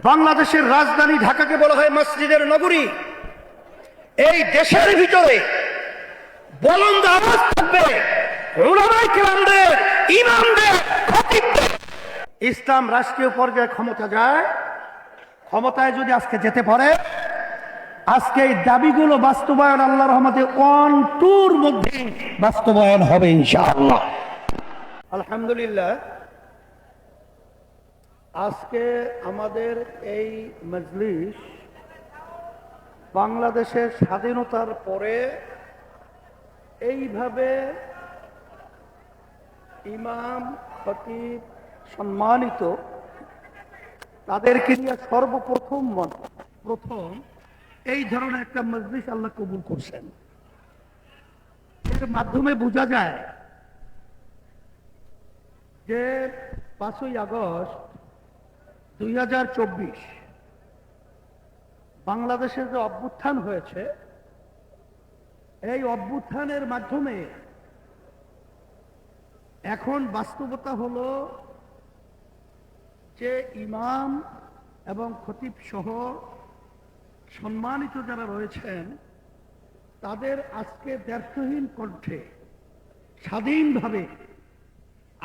বাংলাদেশের রাজধানী ঢাকাকে বলা হয় মসজিদের নগরী। এই দেশের ভিতরে বুলন্দ আওয়াজ থাকবে উলামায়ে কেরামদের, ইমামদের, খতিবদের। ইসলাম রাষ্ট্রীয় পর্যায়ে ক্ষমতা যায়, ক্ষমতায় যদি আজকে যেতে পারে, আজকে এই দাবিগুলো বাস্তবায়ন আল্লাহর রহমতে 1-2 মধ্যে বাস্তবায়ন হবে ইনশাআল্লাহ। আলহামদুলিল্লাহ, আজকে আমাদের এই মজলিস বাংলাদেশের স্বাধীনতার পরে এইভাবে ইমাম, খতিব সম্মানিত তাদেরকে নিয়ে সর্বপ্রথম এই ধরনের একটা মজলিস আল্লাহ কবুল করছেন। এর মাধ্যমে বোঝা যায় যে 5ই আগস্ট 2024 বাংলাদেশের যে অভ্যুত্থান হয়েছে, এই অভ্যুত্থানের মাধ্যমে এখন বাস্তবতা হলো যে ইমাম এবং খতিব সহ সম্মানিত যারা রয়েছেন তাদের আজকে দ্ব্যর্থহীন কণ্ঠে স্বাধীনভাবে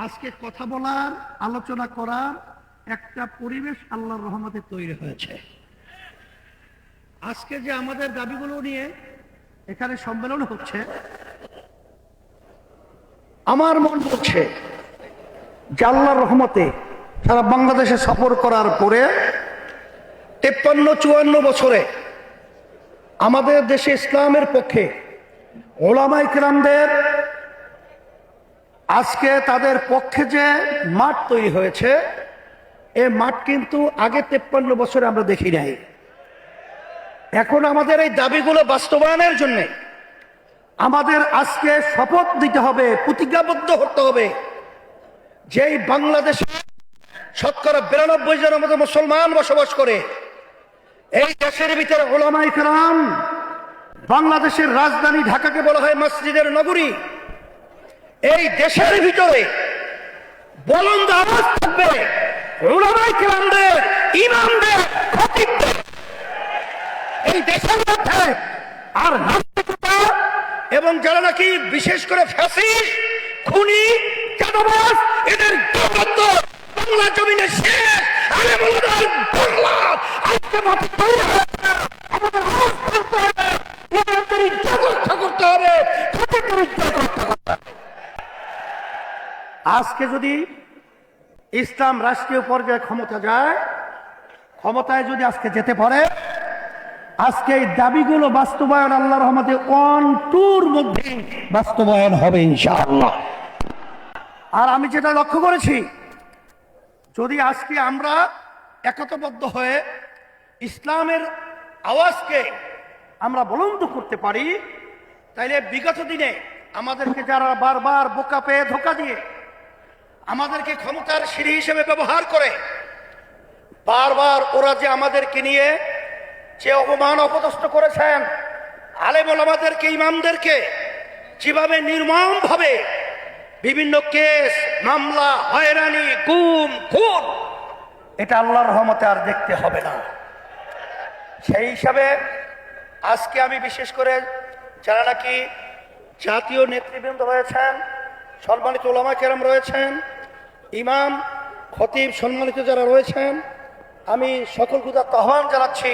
আজকে কথা বলার, আলোচনা করার একটা পরিবেশ আল্লাহর রহমতে তৈরি হয়েছে। আজকে যে আমাদের দাবিগুলো নিয়ে এখানে সম্মেলন হচ্ছে, আমার মন বলছে যে আল্লাহর রহমতে সারা বাংলাদেশে সফর করার পরে 53-54 বছরে আমাদের দেশে ইসলামের পক্ষে উলামায়ে কেরামদের আজকে তাদের পক্ষে যে মাঠ তৈরি হয়েছে, এই মাঠ কিন্তু আগে 53 বছরে আমরা দেখি নাই। এখন আমাদের এই দাবিগুলো বাস্তবায়নের জন্য আমাদের আজকে শপথ দিতে হবে, প্রতিজ্ঞাবদ্ধ হতে হবে যেই বাংলাদেশে শতকরা 92 জনের মতো মুসলমান বসবাস করে, এই দেশের ভিতরে উলামায়ে কেরাম, বাংলাদেশের রাজধানী ঢাকাকে বলা হয় মসজিদের নগরী। এই দেশের ভিতরে বুলন্দ আওয়াজ থাকবে উলামায়ে কেরামদের, ইমামদের, খতিবদের। এই দেশের মধ্যে আর নাস্তিকতা এবং যারা নাকি বিশেষ করে ফ্যাসিস্ট, খুনি, চাঁদাবাজ, এদের দৌরাত্ম্য বাংলা জমিনে শেষ। আরে বলুন বাংলা আজকে মাটি তৈরি হচ্ছে, আমাদের আওয়াজ করতে হবে, ইমামদের ইজ্জত রক্ষা করতে হবে, খতিবদের ইজ্জত রক্ষা করতে হবে। আজকে যদি ইসলাম রাষ্ট্রীয় পর্যায়ে ক্ষমতা যায়, ক্ষমতায় যদি আজকে যেতে পারে, আজকে এই দাবিগুলো বাস্তবায়ন আল্লাহর রহমতে 1-2 মধ্যে বাস্তবায়ন হবে ইনশাআল্লাহ। আর আমি যেটা লক্ষ্য করেছি, যদি আজকে আমরা একতাবদ্ধ হয়ে ইসলামের আওয়াজকে আমরা বুলন্দ করতে পারি, তাইলে বিগত দিনে আমাদেরকে যারা বারবার বোকা পেয়ে ধোঁকা দিয়ে আমাদেরকে ক্ষমতার সিঁড়ি হিসেবে ব্যবহার করে, বারবার ওরা যে আমাদেরকে নিয়ে যে অপমান অপদস্থ করেছেন, আলেম ওলামাদেরকে, ইমামদেরকে যেভাবে নির্মমভাবে বিভিন্ন কেস, মামলা, হয়রানি, গুম, খুন, এটা আল্লাহর রহমতে আর দেখতে হবে না। সেই হিসাবে আজকে আমি বিশেষ করে যারা নাকি জাতীয় নেতৃবৃন্দ রয়েছেন, সম্মানিত উলামায়ে কেরাম রয়েছেন, ইমাম, খতিব সম্মানিত যারা রয়েছেন, আমি সকলকে আহ্বান জানাচ্ছি,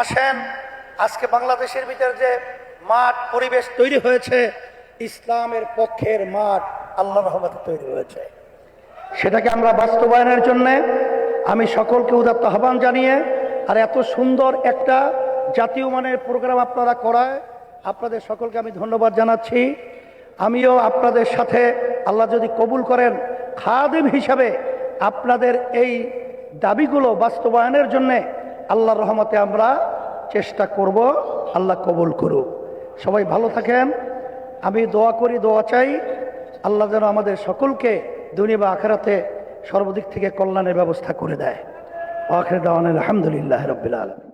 আসেন আজকে বাংলাদেশের ভিতরে যে মাঠ পরিবেশ তৈরি হয়েছে, ইসলামের পক্ষের মাঠ আল্লাহর রহমতে তৈরি হয়েছে, সেটাকে আমরা বাস্তবায়নের জন্য আমি সকলকে উদাত্ত আহ্বান জানিয়ে, আর এত সুন্দর একটা জাতীয় মানের প্রোগ্রাম আপনারা করায় আপনাদের সকলকে আমি ধন্যবাদ জানাচ্ছি। আমিও আপনাদের সাথে আল্লাহ যদি কবুল করেন খাদেম হিসাবে আপনাদের এই দাবিগুলো বাস্তবায়নের জন্য আল্লাহর রহমতে আমরা চেষ্টা করব। আল্লাহ কবুল করুক। সবাই ভালো থাকেন। আমি দোয়া করি, দোয়া চাই আল্লাহ যেন আমাদের সকলকে দুনিয়া বা আখিরাতে সর্বদিক থেকে কল্যাণের ব্যবস্থা করে দেয়। আখির দাওয়ানা আলহামদুলিল্লাহ রাব্বিল আলামিন।